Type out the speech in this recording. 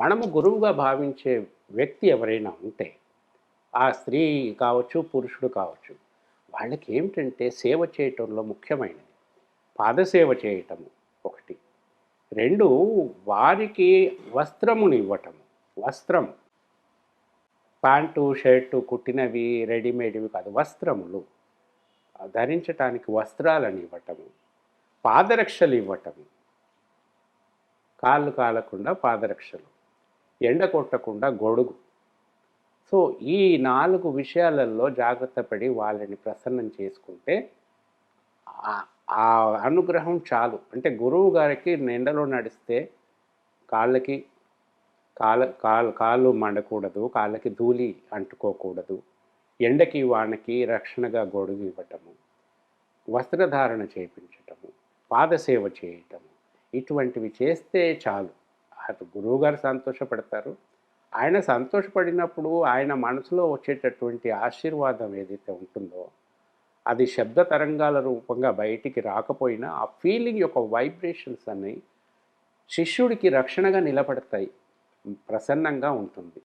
మనము గురువుగా భావించే వ్యక్తి ఎవరైనా ఉంటే, ఆ స్త్రీ కావచ్చు, పురుషుడు కావచ్చు, వాళ్ళకి ఏమిటంటే సేవ చేయటంలో ముఖ్యమైనది. పాదసేవ చేయటము ఒకటి. 2 వారికి వస్త్రమునివ్వటము. వస్త్రం. ప్యాంటు, షర్టు కుట్టినవి, రెడీమేడ్‌వి కాదు. వస్త్రములు. ధరించటానికి వస్త్రాలనివ్వటము. పాదరక్షలివ్వటము. కాళ్ళు కాలకుండా పాదరక్షలు. ఎండ కొట్టకుండా గొడుగు. సో, ఈ 4 విషయాలలో జాగ్రత్త పడి వాళ్ళని ప్రసన్నం చేసుకుంటే ఆహ్, ఆ అనుగ్రహం చాలు. అంటే గురువు గారికి ఎండలో నడిస్తే కాళ్ళకి కాళ్ళు మండకూడదు. కాళ్ళకి ధూళి అంటుకోకూడదు. ఎండకి, వానకి రక్షణగా గొడుగు ఇవ్వటము. వస్త్రధారణ చేపించటము. పాదసేవ చేయటము. ఇటువంటివి చేస్తే చాలు. అటు గురువుగారు సంతోషపడతారు. ఆయన సంతోషపడినప్పుడు ఆయన మనసులో వచ్చేటటువంటి ఆశీర్వాదం ఏదైతే ఉంటుందో, అది శబ్ద తరంగాల రూపంగా బయటికి రాకపోయినా, ఆ ఫీలింగ్ యొక్క వైబ్రేషన్స్ అన్నీ శిష్యుడికి రక్షణగా నిలబడతాయి. ప్రసన్నంగా ఉంటుంది.